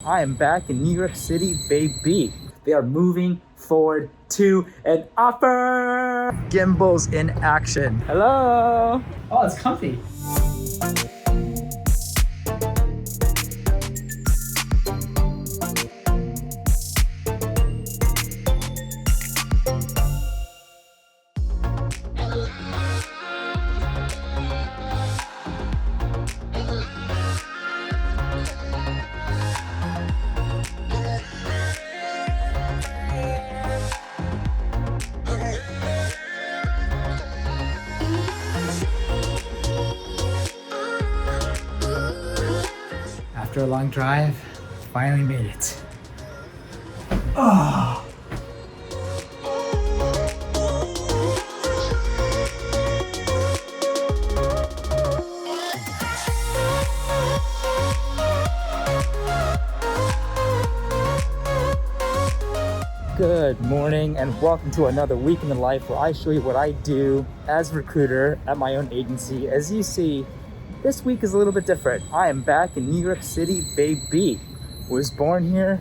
I am back in New York City, baby. They are moving forward to an offer. Gimbals in action. Hello. Oh, it's comfy. After a long drive, finally made it. Oh. Good morning and welcome to another week in the life where I show you what I do as a recruiter at my own agency. As you see, this week is a little bit different. I am back in New York City, baby. Was born here,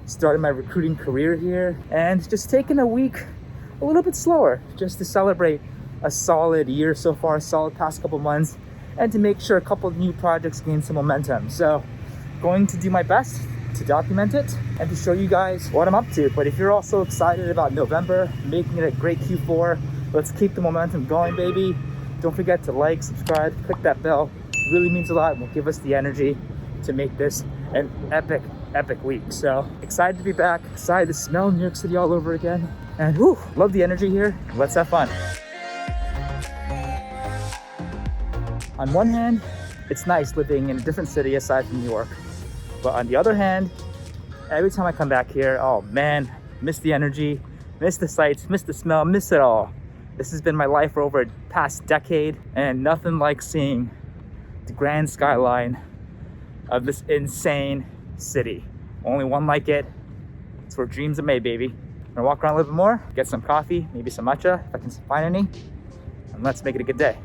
started my recruiting career here, and just taking a week a little bit slower just to celebrate a solid year so far, a solid past couple months, and to make sure a couple of new projects gain some momentum. So going to do my best to document it and to show you guys what I'm up to. But if you're also excited about November, making it a great Q4, let's keep the momentum going, baby. Don't forget to like, subscribe, click that bell. It really means a lot and will give us the energy to make this an epic week. So excited to be back, excited to smell New York City all over again. And whew, love the energy here. Let's have fun. On one hand, it's nice living in a different city aside from New York. But on the other hand, every time I come back here, oh man, miss the energy, miss the sights, miss the smell, miss it all. This has been my life for over the past decade, and nothing like seeing the grand skyline of this insane city. Only one like it. It's where dreams are made, baby. I'm gonna walk around a little bit more, get some coffee, maybe some matcha, if I can find any, and let's make it a good day.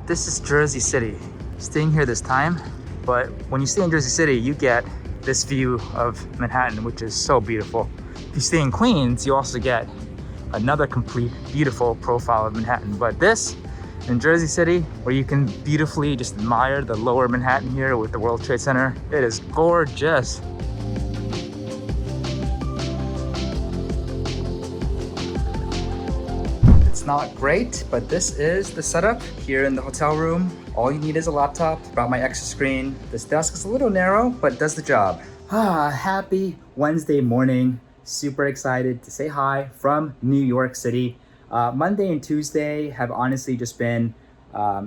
This is Jersey City. Staying here this time, but when you stay in Jersey City, you get this view of Manhattan, which is so beautiful. If you stay in Queens, you also get another complete, beautiful profile of Manhattan. But this, in Jersey City, where you can beautifully just admire the lower Manhattan here with the World Trade Center, it is gorgeous. It's not great, but this is the setup here in the hotel room. All you need is a laptop. Brought my extra screen. This desk is a little narrow, but it does the job. Happy Wednesday morning. Super excited to say hi from New York City. Monday and Tuesday have honestly just been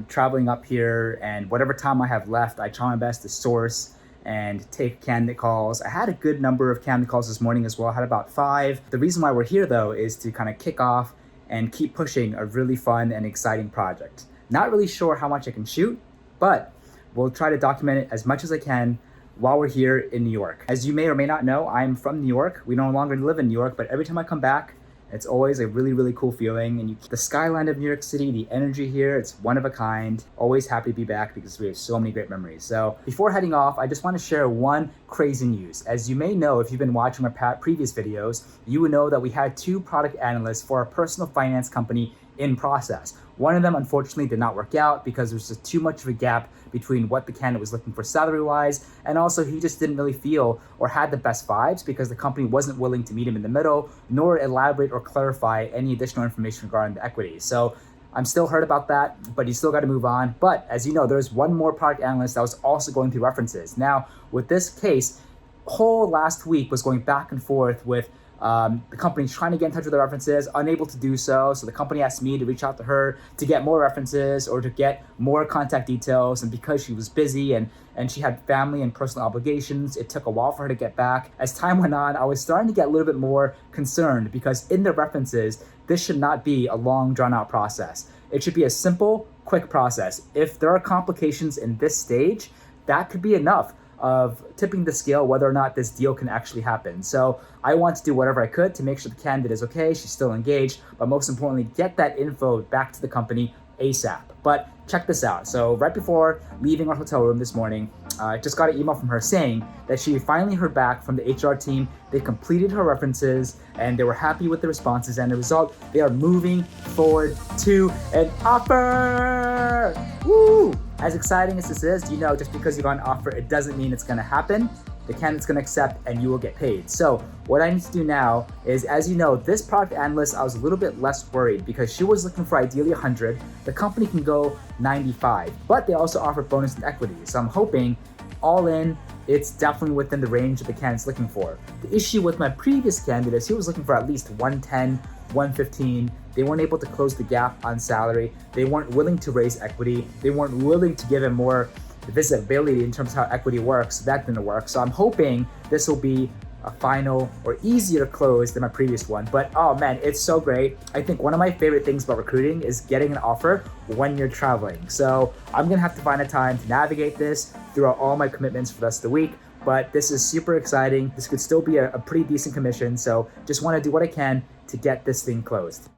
traveling up here, and whatever time I have left, I try my best to source and take candidate calls. I had a good number of candidate calls this morning as well. I had about 5. The reason why we're here though is to kind of kick off and keep pushing a really fun and exciting project. Not really sure how much I can shoot, but we'll try to document it as much as I can while we're here in New York. As you may or may not know, I'm from New York. We no longer live in New York, but every time I come back, it's always a really, really cool feeling. And the skyline of New York City, the energy here, it's one of a kind. Always happy to be back because we have so many great memories. So before heading off, I just want to share one crazy news. As you may know, if you've been watching our previous videos, you would know that we had 2 product analysts for our personal finance company in process. One of them unfortunately did not work out because there was just too much of a gap between what the candidate was looking for salary-wise, and also he just didn't really feel or had the best vibes because the company wasn't willing to meet him in the middle, nor elaborate or clarify any additional information regarding the equity. So I'm still hurt about that, but you still got to move on. But as you know, there's one more product analyst that was also going through references. Now, with this case, whole last week was going back and forth with the company trying to get in touch with the references, unable to do so. So the company asked me to reach out to her to get more references or to get more contact details. And because she was busy and she had family and personal obligations, it took a while for her to get back. As time went on, I was starting to get a little bit more concerned because in the references, this should not be a long drawn out process. It should be a simple, quick process. If there are complications in this stage, that could be enough of tipping the scale whether or not this deal can actually happen. So I want to do whatever I could to make sure the candidate is okay, she's still engaged, but most importantly, get that info back to the company ASAP. But check this out. So right before leaving our hotel room this morning, I just got an email from her saying that she finally heard back from the HR team. They completed her references and they were happy with the responses, and the result, they are moving forward to an offer. Woo! As exciting as this is, just because you got an offer, it doesn't mean it's gonna happen. The candidate's gonna accept and you will get paid. So what I need to do now is, as you know, this product analyst, I was a little bit less worried because she was looking for ideally 100. The company can go 95, but they also offer bonus and equity. So I'm hoping all in, it's definitely within the range that the candidate's looking for. The issue with my previous candidates, he was looking for at least 110, 115. They weren't able to close the gap on salary. They weren't willing to raise equity. They weren't willing to give him more visibility in terms of how equity works. That didn't work. So I'm hoping this will be a final or easier to close than my previous one. But oh man, it's so great. I think one of my favorite things about recruiting is getting an offer when you're traveling. So I'm gonna have to find a time to navigate this throughout all my commitments for the rest of the week. But this is super exciting. This could still be a pretty decent commission. So just wanna do what I can to get this thing closed.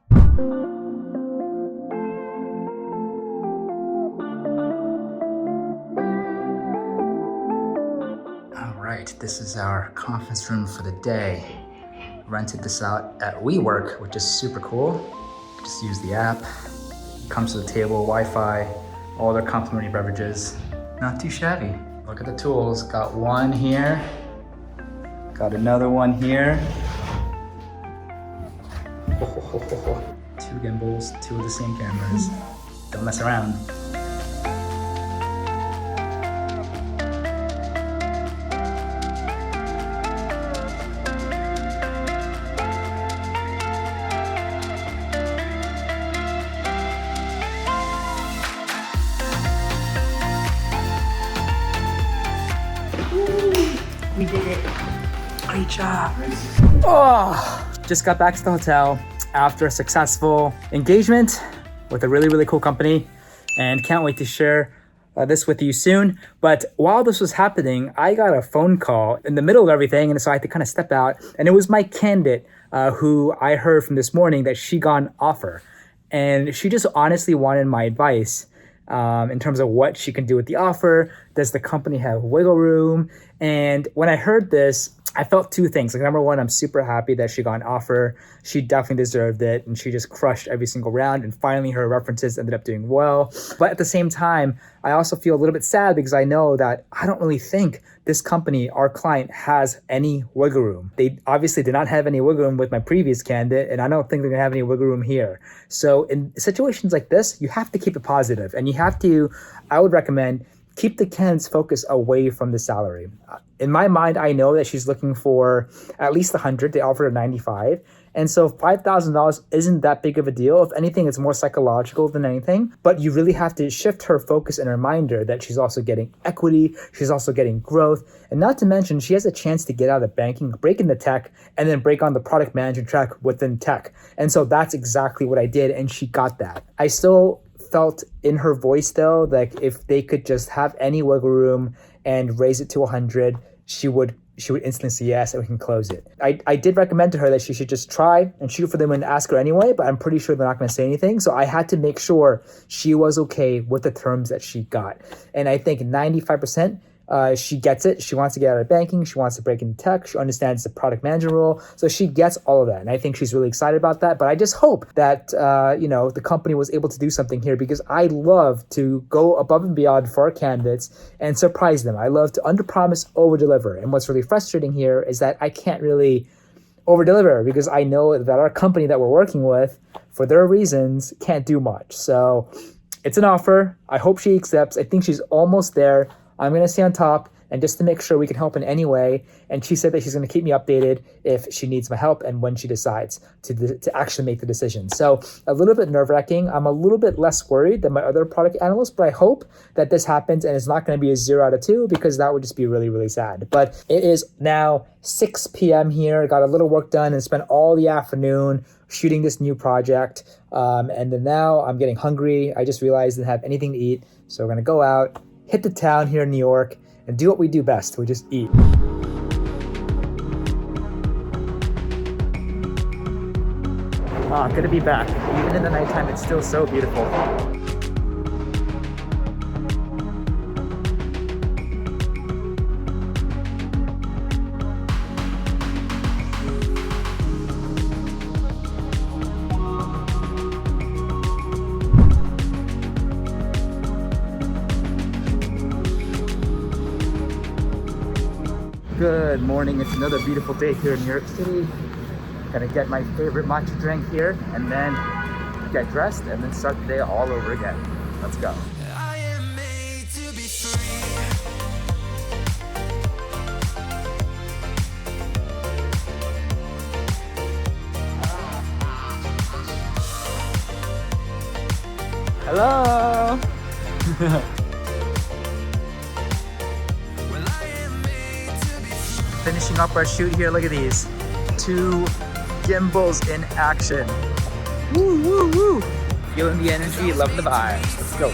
This is our conference room for the day. Rented this out at WeWork, which is super cool. Just use the app. Comes with a table, Wi-Fi, all their complimentary beverages. Not too shabby. Look at the tools. Got one here. Got another one here. Two gimbals, two of the same cameras. Don't mess around. We did it. Great job. Oh, just got back to the hotel after a successful engagement with a really, really cool company, and can't wait to share this with you soon. But while this was happening, I got a phone call in the middle of everything, and so I had to kind of step out. And it was my candidate who I heard from this morning that she got an offer. And she just honestly wanted my advice in terms of what she can do with the offer. Does the company have wiggle room? And when I heard this, I felt two things. Like, number one, I'm super happy that she got an offer. She definitely deserved it, and she just crushed every single round, and finally her references ended up doing well. But at the same time, I also feel a little bit sad because I know that I don't really think this company, our client, has any wiggle room. They obviously did not have any wiggle room with my previous candidate, and I don't think they're gonna have any wiggle room here. So in situations like this, you have to keep it positive, and you have to, I would recommend, keep the candidate's focus away from the salary. In my mind, I know that she's looking for at least 100. They offered her 95. And so $5,000 isn't that big of a deal. If anything, it's more psychological than anything. But you really have to shift her focus and reminder that she's also getting equity. She's also getting growth. And not to mention, she has a chance to get out of banking, break into tech, and then break on the product management track within tech. And so that's exactly what I did. And she got that. I still felt in her voice though, like if they could just have any wiggle room and raise it to 100, she would instantly say yes, and we can close it. I did recommend to her that she should just try and shoot for them and ask her anyway, but I'm pretty sure they're not going to say anything. So I had to make sure she was okay with the terms that she got. And I think 95%, she gets it. She wants to get out of banking. She wants to break into tech. She understands the product manager role. So she gets all of that. And I think she's really excited about that. But I just hope that, the company was able to do something here, because I love to go above and beyond for our candidates and surprise them. I love to underpromise, overdeliver. And what's really frustrating here is that I can't really overdeliver because I know that our company that we're working with, for their reasons, can't do much. So it's an offer. I hope she accepts. I think she's almost there. I'm going to stay on top, and just to make sure we can help in any way. And she said that she's going to keep me updated if she needs my help and when she decides to actually make the decision. So a little bit nerve-wracking. I'm a little bit less worried than my other product analysts, but I hope that this happens and it's not going to be a 0 out of 2, because that would just be really, really sad. But it is now 6 p.m. here. Got a little work done and spent all the afternoon shooting this new project. And then now I'm getting hungry. I just realized I didn't have anything to eat. So we're going to go out, hit the town here in New York, and do what we do best. We just eat. Good to be back. Even in the nighttime, it's still so beautiful. Good morning. It's another beautiful day here in New York City. Gonna get my favorite matcha drink here and then get dressed and then start the day all over again. Let's go. I am made to be free. Hello. Well, I am made to be free. Finishing up our shoot here. Look at these. 2 gimbals in action. Woo, woo, woo. Feeling the energy, loving the vibes. Let's go.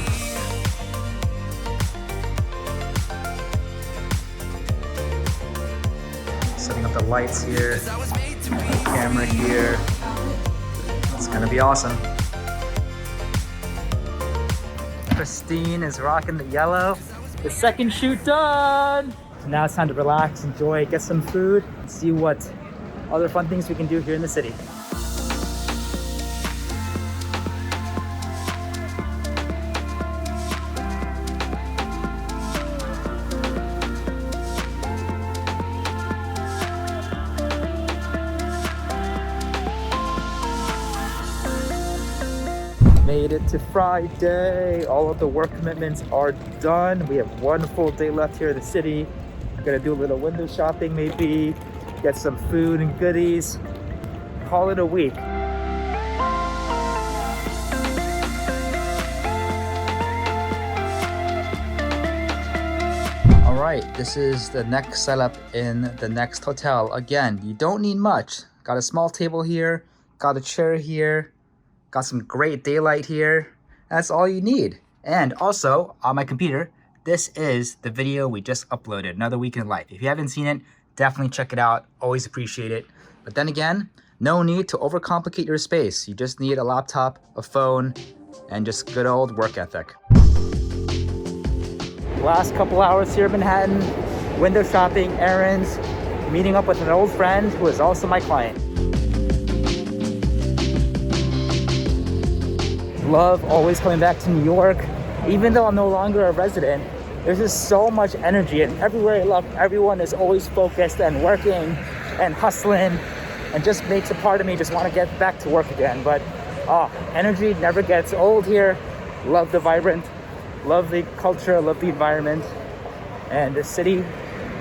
Setting up the lights here, I was made to be camera here. It's gonna be awesome. Christine is rocking the yellow. The second shoot done. Now it's time to relax, enjoy, get some food, and see what other fun things we can do here in the city. Made it to Friday. All of the work commitments are done. We have one full day left here in the city. Gonna do a little window shopping maybe, get some food and goodies, call it a week. All right, this is the next setup in the next hotel. Again, you don't need much. Got a small table here, got a chair here, got some great daylight here. That's all you need. And also on my computer, this is the video we just uploaded, Another Week in Life. If you haven't seen it, definitely check it out. Always appreciate it. But then again, no need to overcomplicate your space. You just need a laptop, a phone, and just good old work ethic. Last couple hours here in Manhattan, window shopping, errands, meeting up with an old friend who is also my client. Love always coming back to New York. Even though I'm no longer a resident, there's just so much energy, and everywhere I look, everyone is always focused and working and hustling, and just makes a part of me just want to get back to work again. But energy never gets old here. Love the vibrant, love the culture, love the environment, and the city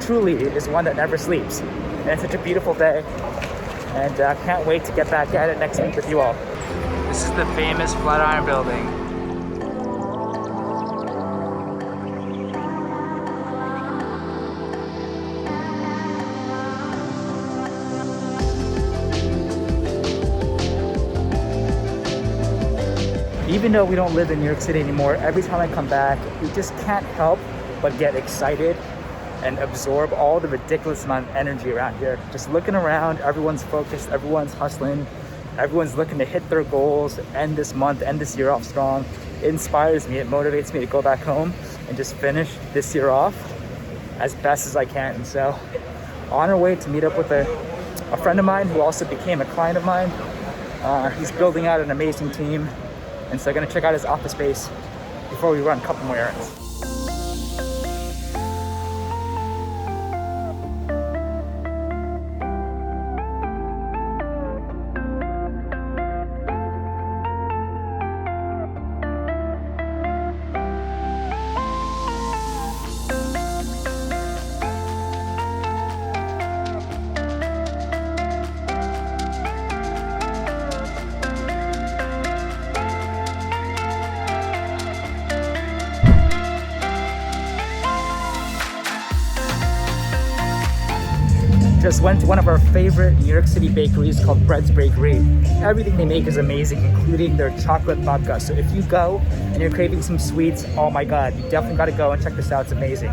truly is one that never sleeps. And it's such a beautiful day, and can't wait to get back at it next week with you all. This is the famous Flatiron Building. Even though we don't live in New York City anymore, every time I come back, we just can't help but get excited and absorb all the ridiculous amount of energy around here. Just looking around, everyone's focused, everyone's hustling, everyone's looking to hit their goals, end this month, end this year off strong. It inspires me, it motivates me to go back home and just finish this year off as best as I can. And so, on our way to meet up with a friend of mine who also became a client of mine. He's building out an amazing team. And so I'm gonna check out his office space before we run a couple more errands. Just went to one of our favorite New York City bakeries called Bread's Bakery. Everything they make is amazing, including their chocolate babka. So if you go and you're craving some sweets, oh my God, you definitely gotta go and check this out, it's amazing.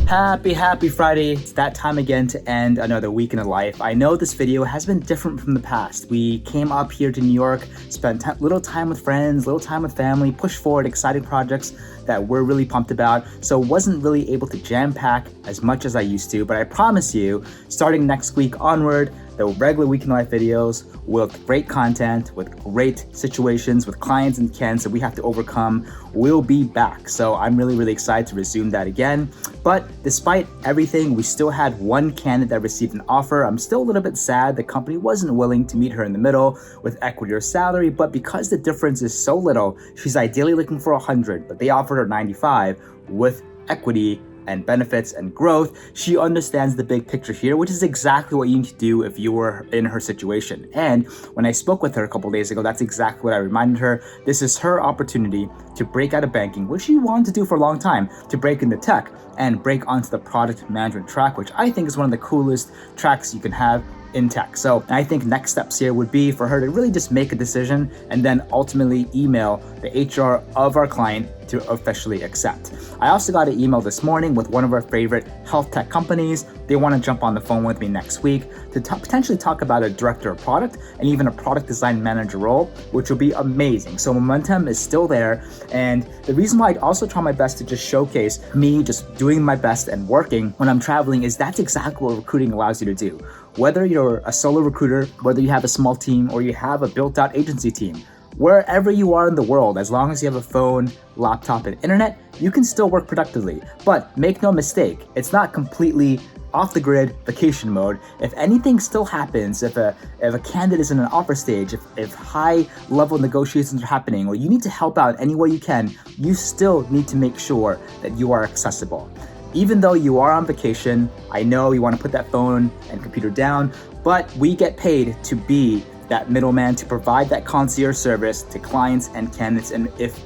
Happy Friday. It's that time again to end another week in a life. I know this video has been different from the past. We came up here to New York, spent little time with friends, little time with family, pushed forward exciting projects that we're really pumped about. So wasn't really able to jam pack as much as I used to, but I promise you, starting next week onward, the regular Week in Life videos with great content, with great situations, with clients and candidates that we have to overcome will be back. So I'm really excited to resume that again. But despite everything, we still had one candidate that received an offer. I'm still a little bit sad the company wasn't willing to meet her in the middle with equity or salary, but because the difference is so little, she's ideally looking for 100, but they offered her 95 with equity and benefits and growth. She understands the big picture here, which is exactly what you need to do if you were in her situation. And when I spoke with her a couple days ago, that's exactly what I reminded her. This is her opportunity to break out of banking, which she wanted to do for a long time, to break into tech and break onto the product management track, which I think is one of the coolest tracks you can have in tech. So I think next steps here would be for her to really just make a decision and then ultimately email the HR of our client to officially accept. I also got an email this morning with one of our favorite health tech companies. They want to jump on the phone with me next week to potentially talk about a director of product and even a product design manager role, which will be amazing. So momentum is still there. And the reason why I'd also try my best to just showcase me just doing my best and working when I'm traveling is that's exactly what recruiting allows you to do. Whether you're a solo recruiter, whether you have a small team or you have a built out agency team, wherever you are in the world, as long as you have a phone, laptop, and internet, you can still work productively. But make no mistake, it's not completely off the grid vacation mode. If anything still happens, if a candidate is in an offer stage, if high level negotiations are happening, or you need to help out any way you can, you still need to make sure that you are accessible. Even though you are on vacation, I know you want to put that phone and computer down, but we get paid to be that middleman, to provide that concierge service to clients and candidates. And if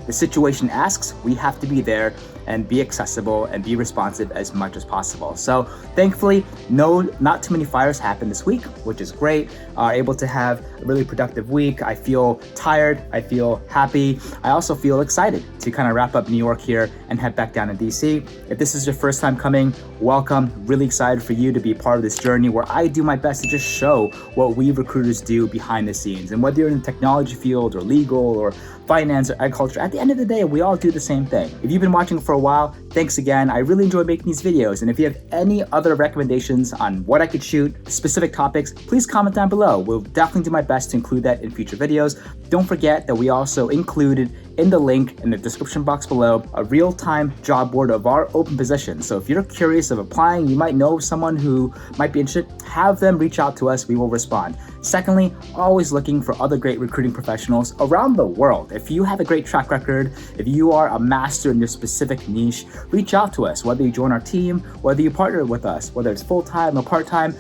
the situation asks, we have to be there and be accessible and be responsive as much as possible. So thankfully, not too many fires happened this week, which is great. Able to have a really productive week. I feel tired, I feel happy. I also feel excited to kind of wrap up New York here and head back down to DC. If this is your first time coming, welcome. Really excited for you to be a part of this journey where I do my best to just show what we recruiters do behind the scenes. And whether you're in the technology field or legal or finance or agriculture, at the end of the day, we all do the same thing. If you've been watching for a while, thanks again. I really enjoy making these videos. And if you have any other recommendations on what I could shoot, specific topics, please comment down below. We'll definitely do my best to include that in future videos. Don't forget that we also included in the link in the description box below a real-time job board of our open positions. So if you're curious of applying, you might know someone who might be interested, have them reach out to us, we will respond. Secondly, always looking for other great recruiting professionals around the world. If you have a great track record, if you are a master in your specific niche, reach out to us, whether you join our team, whether you partner with us, whether it's full-time or part-time.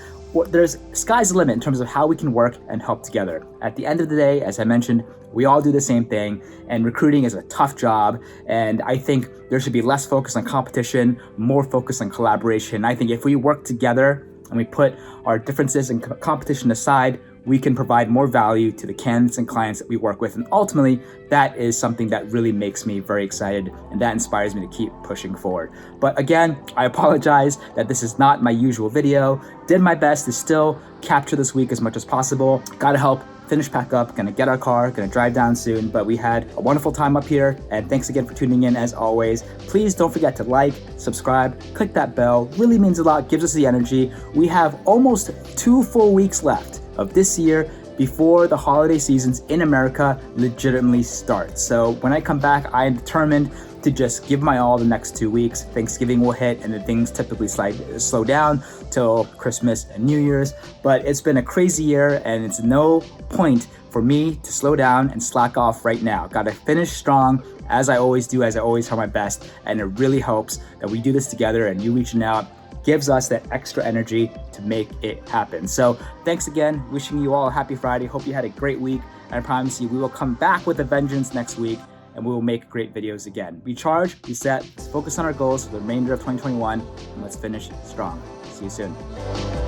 There's sky's the limit in terms of how we can work and help together. At the end of the day, as I mentioned, we all do the same thing, and recruiting is a tough job. And I think there should be less focus on competition, more focus on collaboration. I think if we work together and we put our differences and competition aside, we can provide more value to the candidates and clients that we work with. And ultimately, that is something that really makes me very excited and that inspires me to keep pushing forward. But again, I apologize that this is not my usual video. Did my best to still capture this week as much as possible. Gotta help finish pack up, gonna get our car, gonna drive down soon, but we had a wonderful time up here, and thanks again for tuning in as always. Please don't forget to like, subscribe, click that bell, really means a lot, gives us the energy. We have almost 2 full weeks left of this year before the holiday seasons in America legitimately start. So when I come back, I am determined to just give my all the next 2 weeks. Thanksgiving will hit and then things typically slow down till Christmas and New Year's. But it's been a crazy year and it's no point for me to slow down and slack off right now. Gotta finish strong as I always do, as I always try my best. And it really helps that we do this together and you reaching out gives us that extra energy to make it happen. So thanks again, wishing you all a happy Friday. Hope you had a great week. And I promise you, we will come back with a vengeance next week and we will make great videos again. Recharge, reset, let's focus on our goals for the remainder of 2021, and let's finish strong. See you soon.